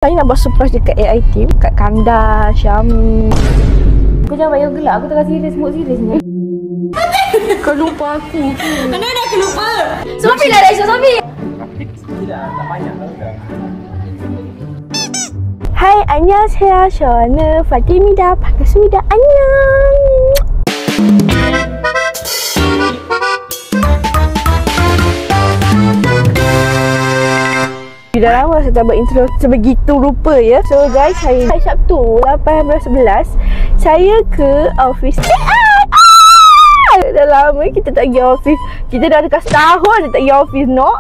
Saya nak buat surprise dekat AI team, kat Kanda, Syami. Kau jangan bayar gelak, aku tengah serius, mood serius ni. Kau lupa aku. Mana ada aku lupa? Sofi lah Raisa, Sofi. Tak banyak lah. Hai, annyeonghaseyo. 저는 파티입니다. 반갑습니다. 안녕. Dah lama saya tak buat intro sebegitu rupa ya. So guys, hari Sabtu 18/11 saya ke office. Dah lama kita tak pergi office. Kita dah dekat setahun dah tak pergi office, no.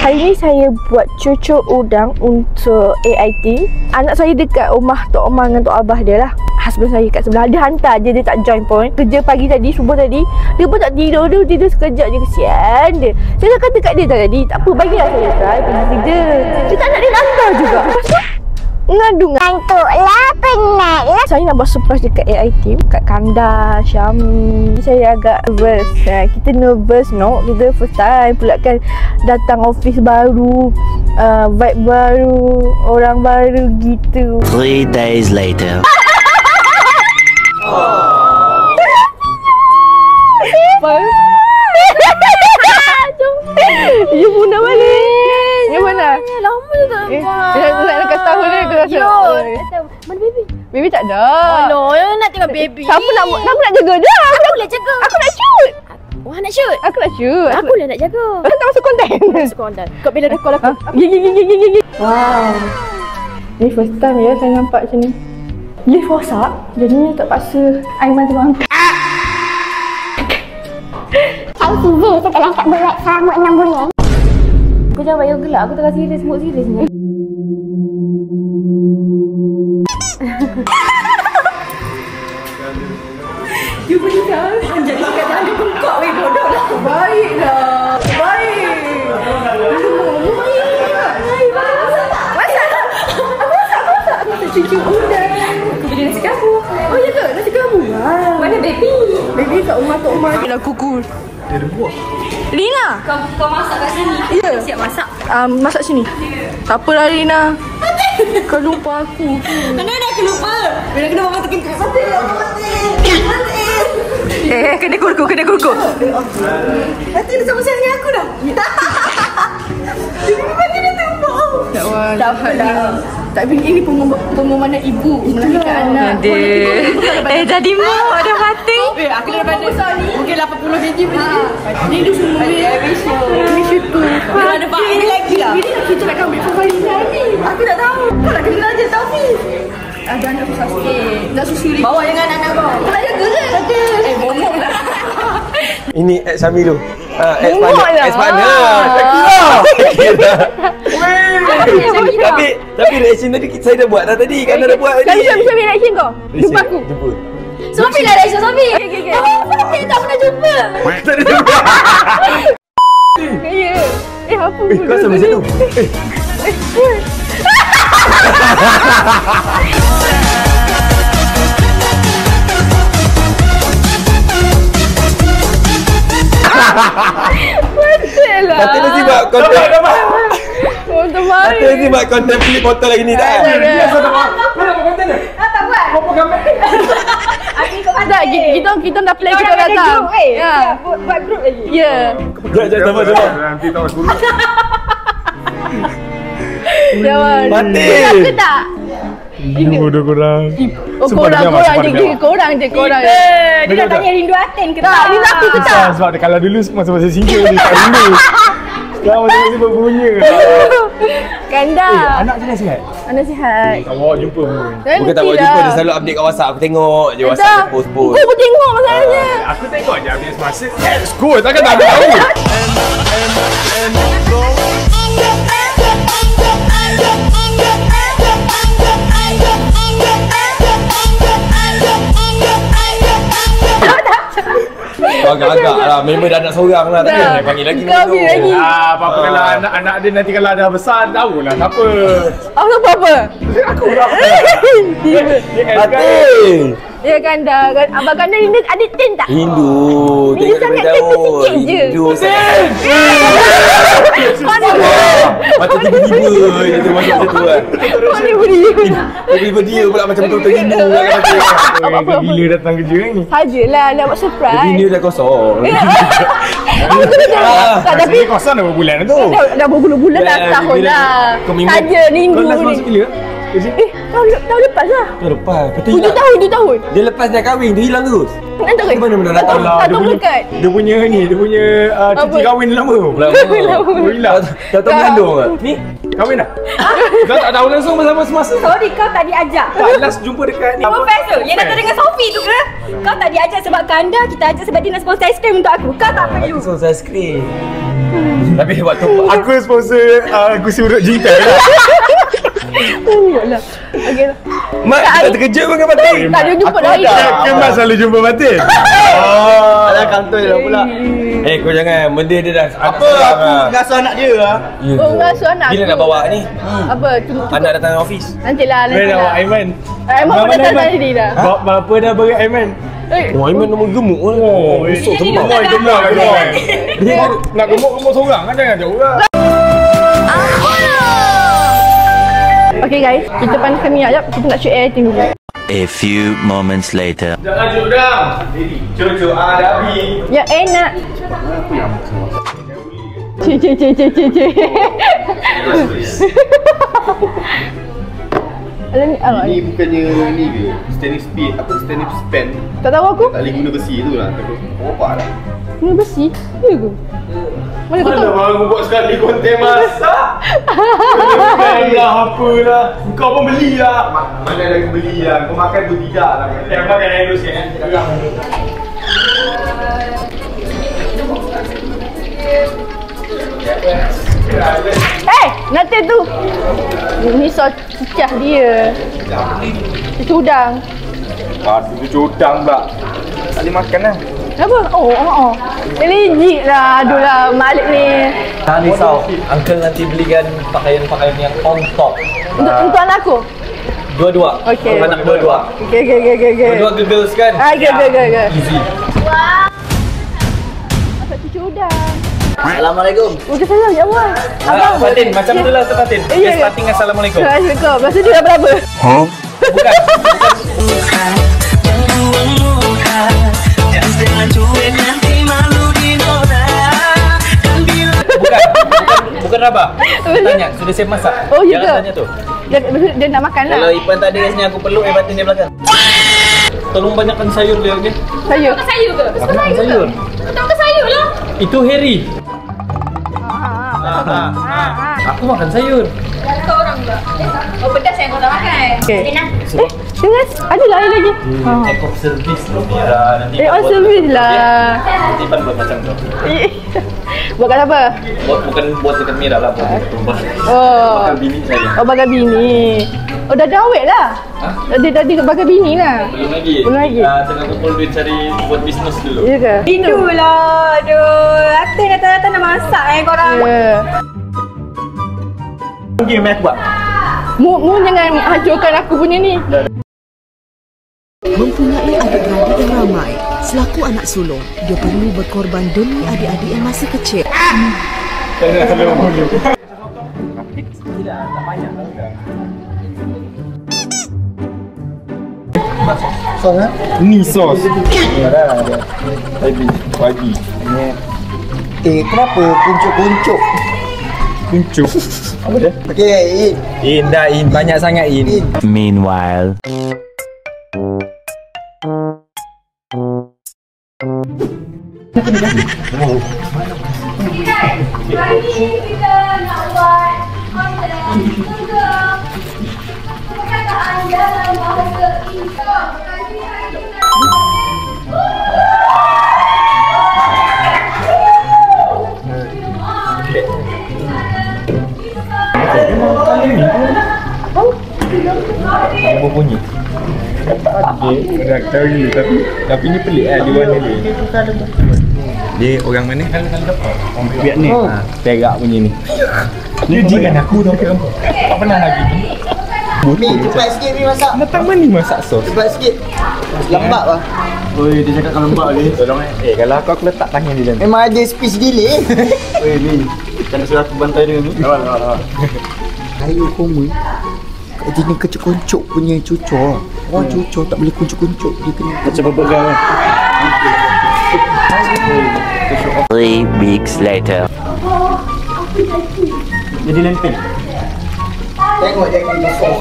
Hari ni saya buat cucuk udang untuk AI team. Anak saya dekat rumah Tok Omar dengan Tok Abah dia lah. Husband saya kat sebelah. Dia hantar je, dia tak join pun. Kerja pagi tadi, subuh tadi, dia pun tak tidur. Dia tidur sekejap je, kesian dia. Saya dah kata kat dia tadi, tak apa, bagilah saya try pergi kerja. Dia tak nak, dia hantar juga. Lepas tu ngadu ngantuklah, penat lah. Saya nak buat surprise dekat AI team, kat Kanda, Syami. Saya agak nervous. Kita nervous, no. Kita first time pula kan datang office baru, vibe baru, orang baru gitu. 3 days later. You pun nak balik. Yang mana? Lama je tak nampak. Nak dekat tahun ni aku rasa. Mana baby? Baby tak ada. Oh no, nak tengok baby. Siapa nak jaga dia? Aku boleh jaga. Aku nak shoot. Wah, nak shoot? Aku nak shoot. Aku lah nak jaga. Aku tak masuk konten. Masuk konten. Kau bila dah call aku. Gigi. Wow. Ni first time ya saya nampak macam ni. Lift rosak. Jadinya terpaksa Aiman terbang. Saya TV setelah tak berat selama 6 bulan. Kau jangan bayar gelak, aku tengah serius, mood serius ni. You boleh kan? Jadi kata anda bengkak weh bodoh lah. Baiklah. Baik. Masak cucuk udang. Aku beli nasi kamu. Oh ya ke? Nasi kamu? Mana baby? Baby kat rumah Tok Omar. Nak kuku. Dia ada buah. Lina. Kau masak kat sini. Ya. Siap masak. Masak sini. Tak apalah Lina. Kau lupa aku. Mana ada aku lupa? Bila kena mama tekan kat mati. Kena kurku. Nanti dia sama dengan aku dah. Mati dia tembak. Tak apa. Tak fikir ini pengumuman ibu melahirkan anak. Jadi mak dah mati. Aku daripada mungkin 80 kg macam ni. Dia semua wish you tu. Ada bak ini lagi lah. Ini kita nak ambil perkahwinan ni. Aku tak tahu. Kau nak kena je Taufik. Ada anak susah sikit. Nak susu lagi. Bawa jangan anak kau. Kau nak jaga ke? Ada. Momok lah. Ini ex Syami tu. Momok lah. Ex mana? Tapi reaction tadi saya dah buat dah tadi. Kan dah buat tadi. Bisa reaction kau. Jumpa aku. Jumpa. Sofi lah Raisa, Sofi. Sofi tak pernah jumpa. Tak ada jumpa. Ya. Apa? Kau asal macam tu? Betul lah. Kata mesti buat konten. Untuk mari. Kata mesti buat konten pilih botol lagi ni tak? Biasa tak buat. Kau nak buat konten ke? Tak buat. Kau buat gambar. Tak, kita dah plan kita datang. Ya. Buat group lagi. Ya. Jangan sama. Nanti tahu guru. Jangan. Mati. Ke tak? Udah korang. Oh, korang je. Dia dah tanya rindu Aten ke tak? Ni aku ke tak? Sebab dia kalau dulu masing-masing single dia tak rindu. Sekarang masing-masing berpunya. Kanda. Anak je dah sihat? Anak sihat. Awak jumpa pun. Bukan tak buat jumpa, dia selalu update kat WhatsApp. Aku tengok je WhatsApp dia post. Kau pun tengok masalahnya. Aku tengok je habis masa. School takkan tak tahu. Agak-agak lah, member dah anak seorang lah. Tak panggil lagi. Apa-apa kalau anak dia nanti kalau dah besar, tahulah siapa. Apa? Aku lah. Mati. Ya ganda. Abang ganda ni adik Tin tak? Hindu. Dia sangat kata sikit je. Hindu. Macam tiba-tiba itu macam tu kan. Mana boleh? Tiba-tiba dia pula macam betul-betul Hindu. Apa gila datang kerja ni. Sajalah nak buat surprise. Jadi dia dah kosong. Oh betul betul. Tak tapi Kosong dah berbulan tu. dah berbulan-bulan dah tahun dah. Saja minggu Kau last ni. masuk bila? Tahun lepas lah. Tu lepas. 7 tahun. Dia lepas dah kahwin, dia hilang terus. Nanti Di mana datang? tak tahu dekat. Dia punya ni, dia punya cuti kahwin lama tu. Lama. Hilang. Dah tahu mengandung ke? Ni, kahwin dah? Kau tak tahu langsung bersama semasa? Sorry, kau tak diajak. Tak, last jumpa dekat ni. Profesor, yang datang dengan Sophie tu ke? Kau tak diajak sebab kanda, kita ajak sebab dia nak sponsor aiskrim untuk aku. Kau tak perlu. Aku selesai skrin. Tapi waktu Aku sponsor kursi urut jintan lah. Yalah. Okey lah. Mak tak terkejut pun dengan Fatin. Tak ada jumpa dah. Kan Mak selalu jumpa Fatin? Alah kantoi lah pula. Kau jangan, benda dia dah Apa aku ngasuh anak dia lah. Oh, ngasuh anak Bila aku. nak bawa ni? Apa? Anak datang office. Nantilah. Mana nak bawa Aiman? Aiman pun datang tadi dah. Bapa dah berat Aiman? Oh, Aiman nama gemuk lah. Oh, esok tembak. gemuk. Dia nak gemuk seorang kan, jangan jauh lah. Okay guys, kita panaskan minyak jap. Kita nak shoot editing dulu. A few moments later. Jangan judang. Cucu Adabi. Ya enak. Cik. Alah ni, Ini bukannya ni ke? Standing speed, apa standing span? tak tahu aku. Tak boleh guna besi tu lah. Bapak dah. Ni besi. Ya ke? Mana kau Mana tahu? baru buat sekali konten masak? Lah apalah. Kau pun belilah. Mana ada aku beli lah? Kau makan pun tidak lah. Yang makan air dulu sikit. Nanti tu. Ni sos cicah dia. Cucu udang. Aduh, cudang pula. Tak boleh makan lah. Apa? Oh. Legit lah. Aduh lah, Malik ni. Jangan risau, uncle nanti belikan pakaian-pakaian yang on top. Untuk anak aku? Dua-dua. Okey. Anak dua-dua. Okay. Dua-dua girls kan? Okay. Easy. Masak cucu udang. Assalamualaikum. Waalaikumsalam, ya Allah. Abang. Fatin, macam tu lah Fatin. Ya. Dia starting Assalamualaikum. Assalamualaikum. Lepas tu dia dah berapa? Bukan. Bukan Rabah. Tanya, sudah siap masak? Oh, ya Jangan ke? tanya tu. Dia nak makan lah. Kalau Ipan tak ada kat sini, aku peluk Fatin di belakang. Tolong banyakkan sayur dia, okey? Sayur. Kau sayur ke? Aku makan sayur. Kau makan sayur lah. Itu Harry. Aku makan sayur. Kau orang pula. Oh, pedas yang kau tak makan. Okay. Enak. Dengar, ada lah air lagi. Check off service tu. Mira nanti. On service lah. Nanti Ipan buat macam tu. Buat kat apa? Buat dekat Mira lah. Buat tumbas. Oh. Bakal bini saya. Oh, bagai bini. Oh, dah awet lah. Dia bagai bini lah. Belum lagi. Belum lagi. Tengah kumpul duit cari buat bisnes dulu. Ya ke? Itulah. Aduh. Atin datang-datang nak masak korang. Ya. Mungkin Mac buat. Mu jangan hancurkan aku punya ni. Mempunyai adik-beradik yang ramai, selaku anak sulung, dia perlu berkorban demi adik-adik yang masih kecil. Ni sos. Pagi. Kenapa kuncuk-kuncuk? Kuncuk. Apa dia? Okey, In banyak sangat in. Meanwhile. Hari ni kita nak buat konten juga perkataan dalam bahasa Inggeris. Kali hari kita Apa bunyi? Tak tahu ni tapi ni pelik lah dia warna dia. Dia orang mana? Orang Vietnam. Perak punya ni. Dia jiran aku tau ke? Tak pernah lagi. Mi cepat sikit Mi masak. Datang mana ni masak sos? Cepat sikit. Lembab lah. Oi, dia cakap kalau lembab ni. Tolong kalau aku letak tangan di dalam. Memang ada speech delay. Oi, ni. Kan sudah aku bantai dia ni. Awal. Kayu koma. Dia kecuk-kuncuk punya cucur. Orang cucur tak boleh kuncuk-kuncuk. Dia kena Macam berpegang kan. 3 weeks later. Jadi lempeng. tengok dia kena besar.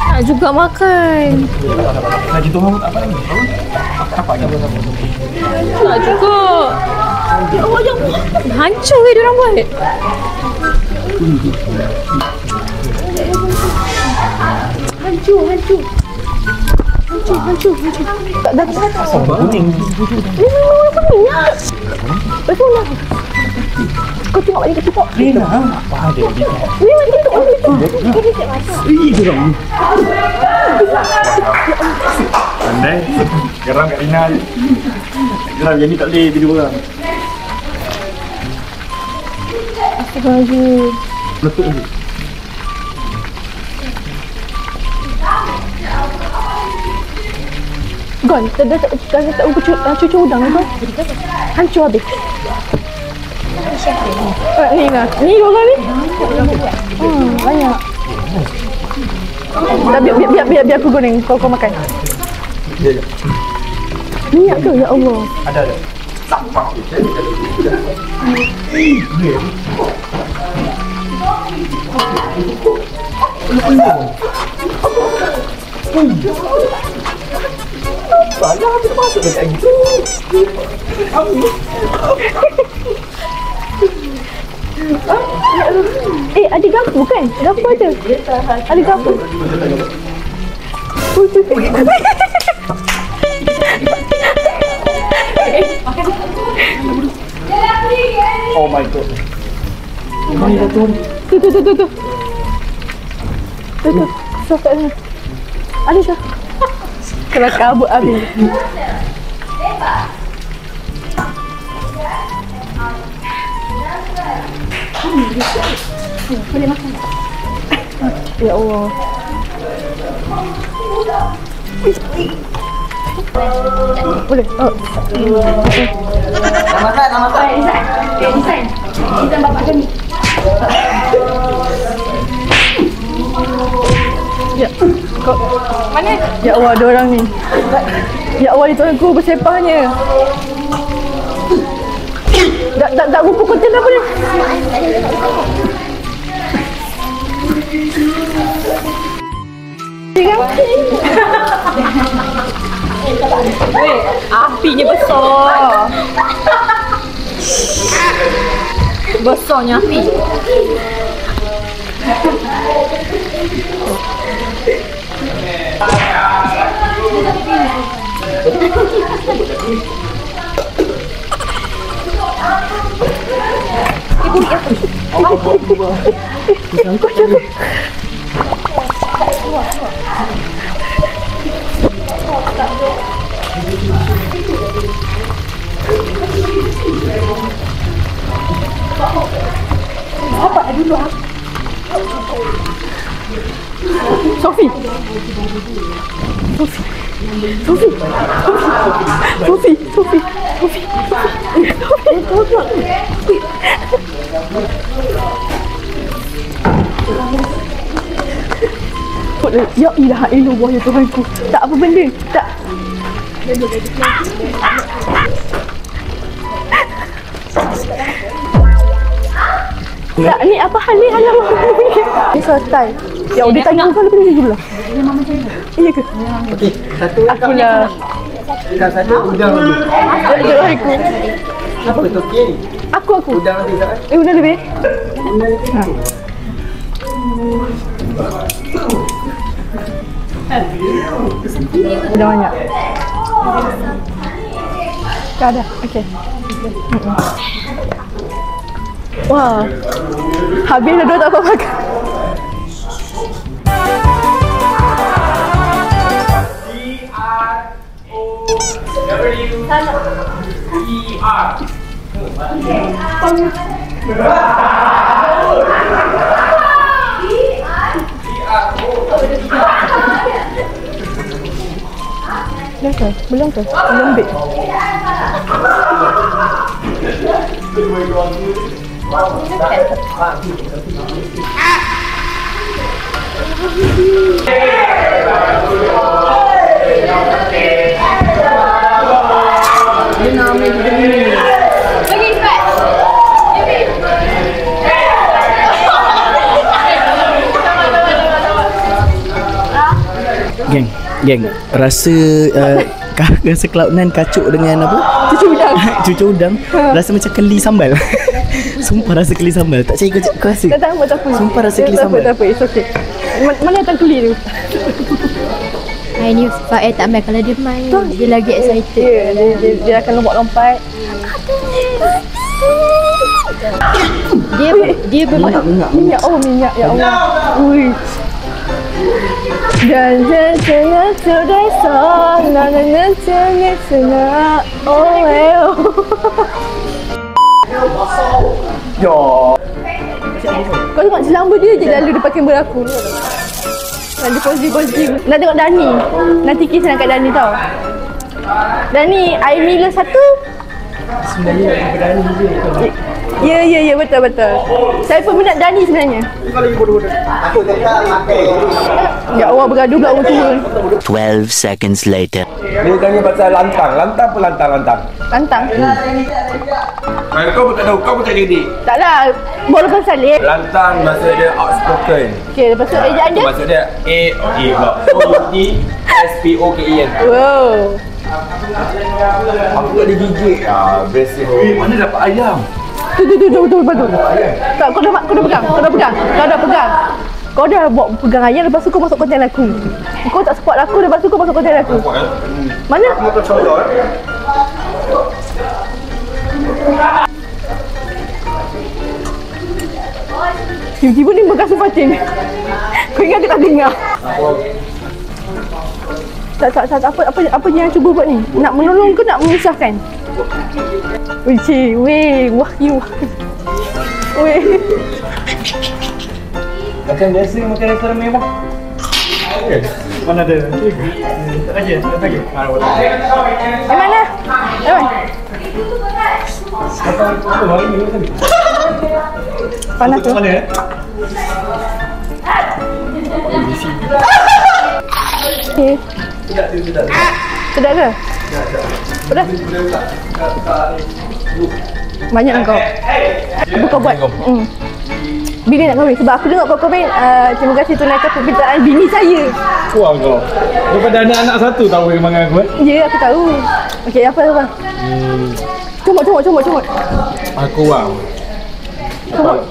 Nak juga makan. Lagi tu tak apa lagi. Apa lagi? Nak juga. Ya Allah, yang hancur dia orang buat. Hancur. Tak dah asam kuning. Ni memang kuning ya. Betul lah. Kau tengok balik kecil. Ni lah. Apa ada dia? Ni macam tu. Ih, geram. Pandai. Geram kat Lina. Geram yang ni tak boleh video orang. Astagfirullahaladzim. Letup ni. Gon, tak cucu udang ni, Gon. Hancur habis. Ni lah. Ni orang ni. Banyak. Dah, biar aku goreng. Kau makan. Ya. Minyak ke? Ya Allah. Ada. Salah dia masuk dekat gitu. Ada garpu kan? Garpu ada. Ada garpu. Oh my god. Tu. Sos kat sana. Ada sos. Kalau kabut habis. Boleh makan. Ya Allah. Boleh. Nak makan. Design bapak kami. Ya. Kau mana? Ya Allah, ada orang ni. Ya Allah, itu aku bersepahnya. Tak rupa konten apa ni? Apinya besar. Besarnya api. Apa dulu ah? Sofi. Ya ilaha illallah ya Tuhanku. Tak apa benda. Tak. Tak, ni apa hal ni? Ni selesai. Ya, dia tanya kau lebih dari dulu lah. Iya ke? Okey, satu Aku lah. satu udang dulu. Sekejap aku. Apa tu okey ni? Aku. Udang nanti tak? Udang lebih. Udah banyak. Dah ada. Okey. Wah. Habis dah tak apa makan. Dah ke? Belum ke? Belum bake. Pergi cepat. Geng, rasa rasa Cloud9 kacuk dengan apa? Cucu udang. Cucu udang. Rasa macam keli sambal. Sumpah rasa keli sambal. Tak cari kau rasa. Tak tahu tak apa. Sumpah rasa keli sambal. Tak apa, it's okay. Mana datang keli tu? Hai ni Faed tak main. Kalau dia main dia lagi excited. Dia akan lompat-lompat. Dia berbuat Minyak, oh minyak, ya Allah. Ui. Dan saya sudah song, nangan saya senang. Oh well. Yo. Kau tengok selamba dia je lalu dia pakai beraku. Nanti positif. Nak tengok Dani. Nanti kisah nak kat Dani tau. Dani, air Mila 1. Sebenarnya Dani je. Ya, betul. Saya peminat Dani sebenarnya. Ya Allah, bergaduh pula orang tua. 12 seconds later. Dia tanya pasal lantang. Lantang apa lantang? Lantang. Kau pun tak tahu, kau pun tak jadi. Taklah, baru lepas salib. Lantang maksud dia outspoken. Okey, lepas tu ejaan dia. Maksud dia O-U-T-S-P-O-K-E-N. Wow. Aku tak ada gigit. Basic. Mana dapat ayam? Tu, betul. Tak, kau dah pegang. Kau dah buat pegang ayam, lepas tu kau masuk konten aku. Kau tak support aku, lepas tu kau masuk konten aku. Mana? Aku tak contoh. Tiba-tiba ni bekas Fatin. Kau ingat ke tak dengar? Tak, apa yang cuba buat ni? Nak menolong ke nak memisahkan? Weh, wahyu. Weh. Macam biasa makan restoran mewah. Mana ada? Tak lagi. Mana? Panas tu. Mana? Okey. Sedap ke? Pedas? Banyak lah kau. Apa kau buat? Bini nak kahwin. Sebab aku dengar kau kahwin, terima kasih tunaikan permintaan bini saya. Wah kau. Daripada anak satu tahu kembangan aku. Ya, aku tahu. Okey, apa? Comot. Aku wang. Comot.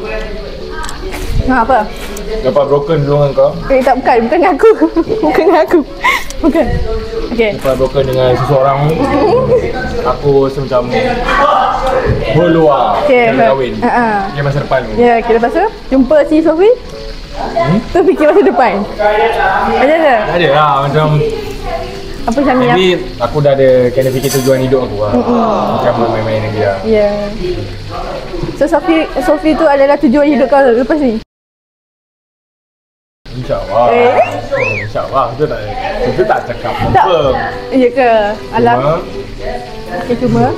Apa? Dapat broken dulu dengan kau. Tak, bukan dengan aku. Bukan. Okey. Dapat broken dengan seseorang. Aku rasa macam berluar. Okey. Kahwin. Dia masa depan ni. Ya, okay, lepas tu jumpa si Sofi. Tu fikir masa depan. Ada ke? Tak ada lah macam Apa macam ni? jadi aku dah ada kena fikir tujuan hidup aku lah. Macam main-main lagi lah. Ya. So Sofi tu adalah tujuan hidup kau lepas ni? InsyaAllah. InsyaAllah. Itu tak cakap Tak. confirm. Ya ke? Alam. Okey, cuma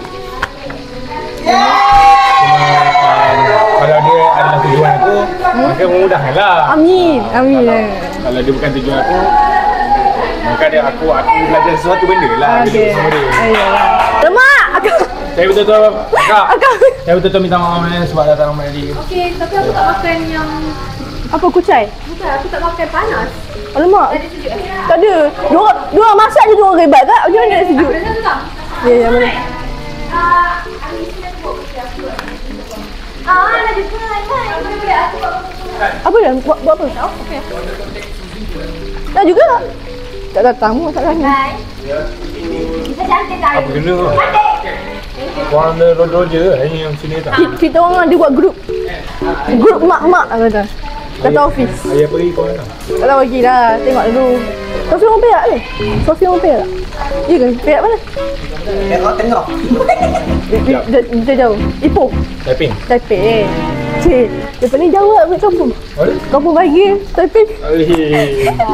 kalau dia adalah tujuan aku, maka memudahkan lah. Amin. Kalau dia bukan tujuan aku, maka aku belajar sesuatu benda lah. Okey. Sama dia. Ayolah. Lemak. Saya betul-betul saya betul-betul minta maaf sebab datang ramai tadi. Okey, tapi aku tak makan yang Apa kucai? bukan, aku tak makan panas. Alamak. Ada sejuk. Tak ada. Dua masak je dua rebat tak? Macam mana nak sejuk? Ada tu tak? Ya, boleh. Nak jumpa kan? Boleh aku Apa dah? Buat apa? Dah juga. Tak datang pun masalahnya. Kita cantik tak? Apa kena? Korang ada roger je hanya yang sini tak? Kita orang ada buat grup mak-mak kata. Datang office. Ayah pergi kau mana? Tak tahu lagi lah. Tengok dulu. Sofi orang Perak ke? Sofi orang Perak? Ya ke? Perak mana? Tengok tengok. Dia jauh. Ipoh. Taiping. Taipei. Cik, dia paling jauh lah balik kampung. Kampung bagi Taipei.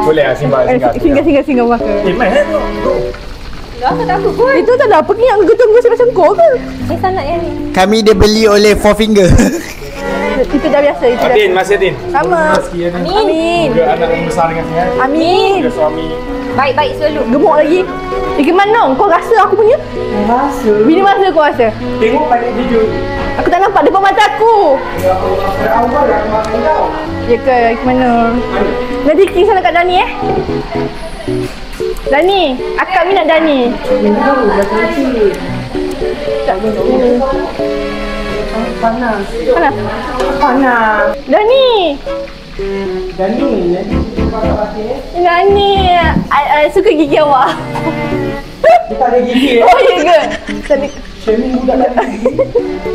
Boleh lah singgah. Singgah maka. Mai Dah tak apa pun. Itu tak ada apa yang getong-getong macam kau ke? Saya tak nak yang ni. Kami dibeli oleh Four Finger. Itu dah biasa. Itu dah. Adin, masih Adin. Sama. Amin. Juga anak yang besar dengan saya. Amin. Juga suami. Baik-baik selalu. Gemuk lagi. Gimana? Kau rasa aku punya? Rasa. Bila masa kau rasa? Tengok balik video. Aku tak nampak depan mata aku. Awal lah makan kau. Ya ke? Gimana? Nanti kisah dekat Dani Dani, akak minat Dani. Panas. Dani. Dani, I suka gigi awak. Dia tak ada gigi. Oh ya ke? Tadi Shaming budak lagi.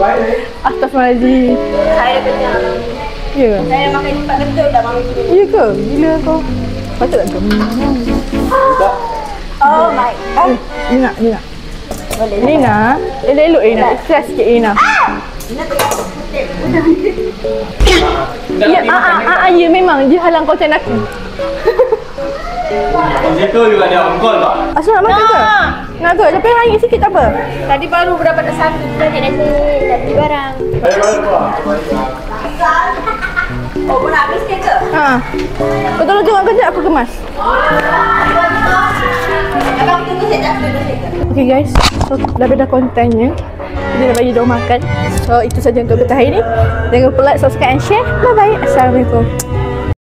Baik. Astaghfirullahaladzim. Saya kenyang. Ya. Saya makan cepat betul dah makan dulu. Ya ke? Gila kau. Patut tak kau? Oh my god. Lina. Boleh. Lina. Elok Lina. Ikhlas sikit Lina. Ya, memang dia halang kau macam aku. Situ juga ada ongkol tak? Asal nak makan ke? Nak ke? Tapi ringgit sikit tak apa. Tadi baru berdapat satu. Tadi dah beli barang. Oh, pun nak habis ke? Kau tolong tengok kejap aku kemas. Abang tunggu saya tak tunggu saya. Okay guys, so dah beda kontennya. Kita dah bagi diorang makan. So itu saja untuk kita hari ni. Jangan lupa like, subscribe and share. Bye bye. Assalamualaikum.